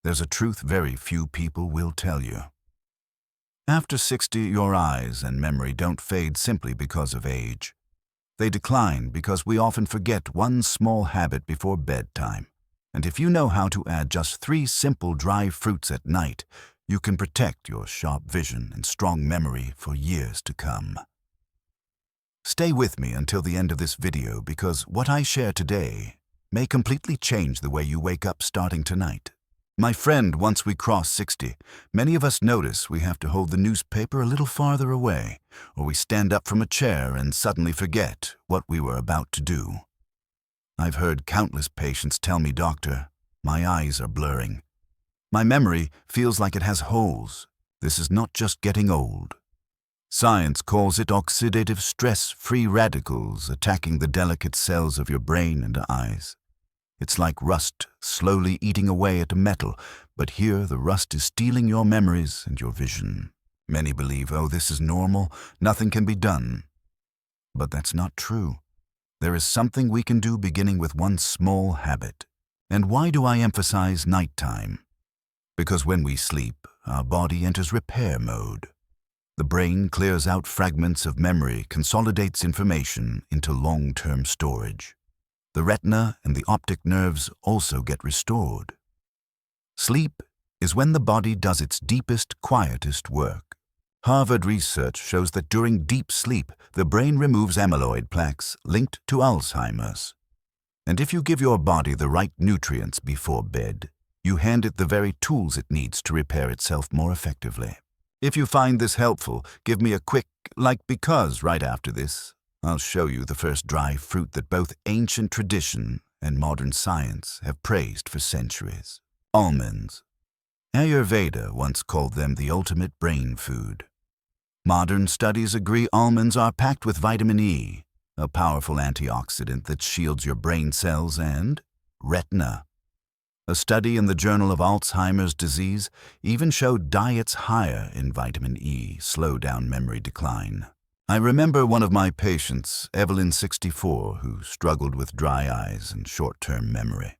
there's a truth very few people will tell you. After 60, your eyes and memory don't fade simply because of age. They decline because we often forget one small habit before bedtime. And if you know how to add just 3 simple dry fruits at night, you can protect your sharp vision and strong memory for years to come. Stay with me until the end of this video because what I share today may completely change the way you wake up starting tonight. My friend, once we cross 60, many of us notice we have to hold the newspaper a little farther away, or we stand up from a chair and suddenly forget what we were about to do. I've heard countless patients tell me, "Doctor, my eyes are blurring. My memory feels like it has holes. This is not just getting old." Science calls it oxidative stress free radicals attacking the delicate cells of your brain and eyes. It's like rust slowly eating away at a metal, but here the rust is stealing your memories and your vision. Many believe, oh, this is normal, nothing can be done. But that's not true. There is something we can do beginning with one small habit. And why do I emphasize nighttime? Because when we sleep, our body enters repair mode. The brain clears out fragments of memory, consolidates information into long-term storage. The retina and the optic nerves also get restored. Sleep is when the body does its deepest, quietest work. Harvard research shows that during deep sleep, the brain removes amyloid plaques linked to Alzheimer's. And if you give your body the right nutrients before bed, you hand it the very tools it needs to repair itself more effectively. If you find this helpful, give me a quick like because right after this, I'll show you the first dry fruit that both ancient tradition and modern science have praised for centuries. Almonds. Ayurveda once called them the ultimate brain food. Modern studies agree almonds are packed with vitamin E, a powerful antioxidant that shields your brain cells and retina. A study in the Journal of Alzheimer's Disease even showed diets higher in vitamin E slow down memory decline. I remember one of my patients, Evelyn, 64, who struggled with dry eyes and short-term memory.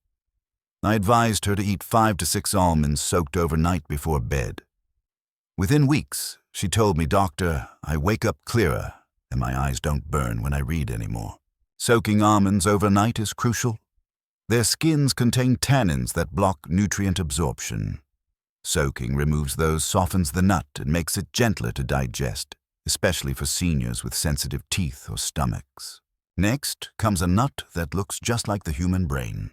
I advised her to eat 5 to 6 almonds soaked overnight before bed. Within weeks, she told me, "Doctor, I wake up clearer and my eyes don't burn when I read anymore." Soaking almonds overnight is crucial. Their skins contain tannins that block nutrient absorption. Soaking removes those, softens the nut, and makes it gentler to digest, especially for seniors with sensitive teeth or stomachs. Next comes a nut that looks just like the human brain.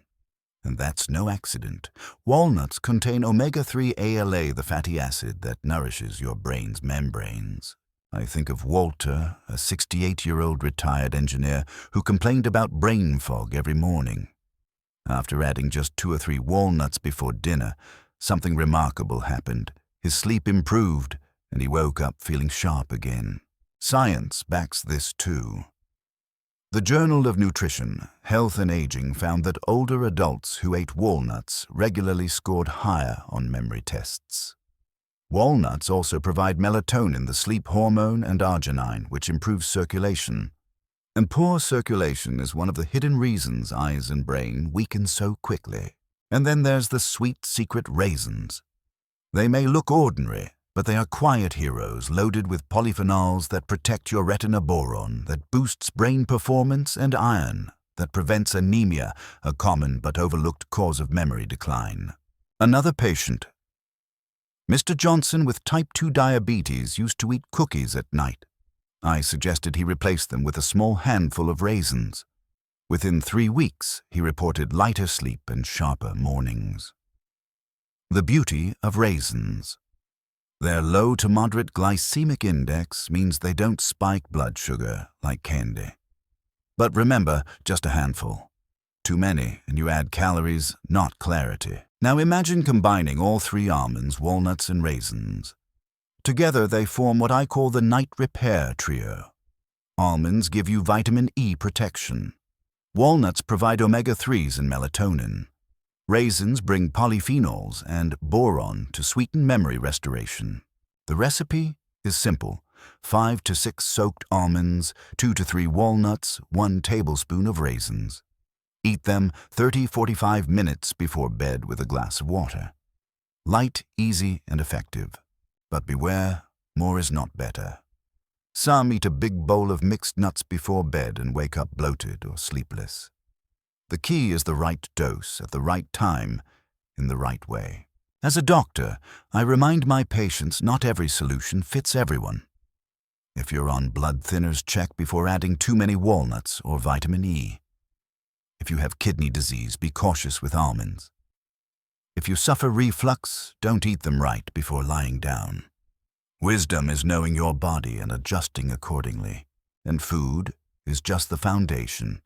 And that's no accident. Walnuts contain omega-3 ALA, the fatty acid that nourishes your brain's membranes. I think of Walter, a 68-year-old retired engineer who complained about brain fog every morning. After adding just 2 or 3 walnuts before dinner, something remarkable happened. His sleep improved, and he woke up feeling sharp again. Science backs this too. The Journal of Nutrition, Health and Aging found that older adults who ate walnuts regularly scored higher on memory tests. Walnuts also provide melatonin, the sleep hormone, and arginine, which improves circulation. And poor circulation is one of the hidden reasons eyes and brain weaken so quickly. And then there's the sweet secret raisins. They may look ordinary, but they are quiet heroes loaded with polyphenols that protect your retina, boron that boosts brain performance, and iron that prevents anemia, a common but overlooked cause of memory decline. Another patient, Mr. Johnson with type 2 diabetes, used to eat cookies at night. I suggested he replace them with a small handful of raisins. Within 3 weeks, he reported lighter sleep and sharper mornings. The beauty of raisins. Their low to moderate glycemic index means they don't spike blood sugar like candy. But remember, just a handful. Too many, and you add calories, not clarity. Now imagine combining all 3 almonds, walnuts, and raisins. Together they form what I call the night repair trio. Almonds give you vitamin E protection. Walnuts provide omega-3s and melatonin. Raisins bring polyphenols and boron to sweeten memory restoration. The recipe is simple. 5 to 6 soaked almonds, 2 to 3 walnuts, 1 tablespoon of raisins. Eat them 30-45 minutes before bed with a glass of water. Light, easy, and effective. But beware, more is not better. Some eat a big bowl of mixed nuts before bed and wake up bloated or sleepless. The key is the right dose at the right time, in the right way. As a doctor, I remind my patients not every solution fits everyone. If you're on blood thinners, check before adding too many walnuts or vitamin E. If you have kidney disease, be cautious with almonds. If you suffer reflux, don't eat them right before lying down. Wisdom is knowing your body and adjusting accordingly. And food is just the foundation.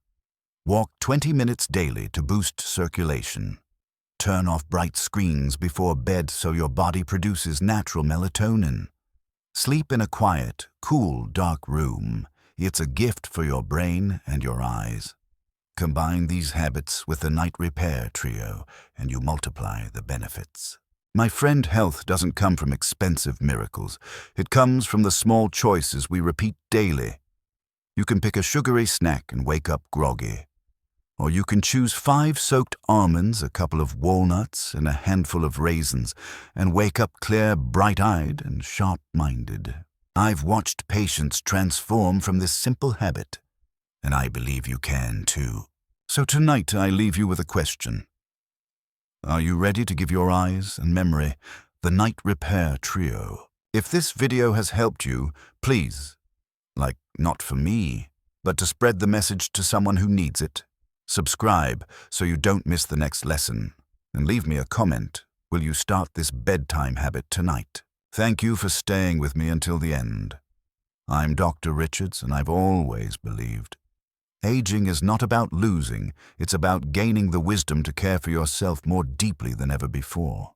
Walk 20 minutes daily to boost circulation. Turn off bright screens before bed so your body produces natural melatonin. Sleep in a quiet, cool, dark room. It's a gift for your brain and your eyes. Combine these habits with the night repair trio, and you multiply the benefits. My friend, health doesn't come from expensive miracles. It comes from the small choices we repeat daily. You can pick a sugary snack and wake up groggy. Or you can choose 5 soaked almonds, a couple of walnuts, and a handful of raisins, and wake up clear, bright-eyed, and sharp-minded. I've watched patients transform from this simple habit, and I believe you can too. So tonight I leave you with a question. Are you ready to give your eyes and memory the night repair trio? If this video has helped you, please, not for me, but to spread the message to someone who needs it, subscribe so you don't miss the next lesson, and leave me a comment. Will you start this bedtime habit tonight? Thank you for staying with me until the end. I'm Dr. Richards, and I've always believed aging is not about losing, it's about gaining the wisdom to care for yourself more deeply than ever before.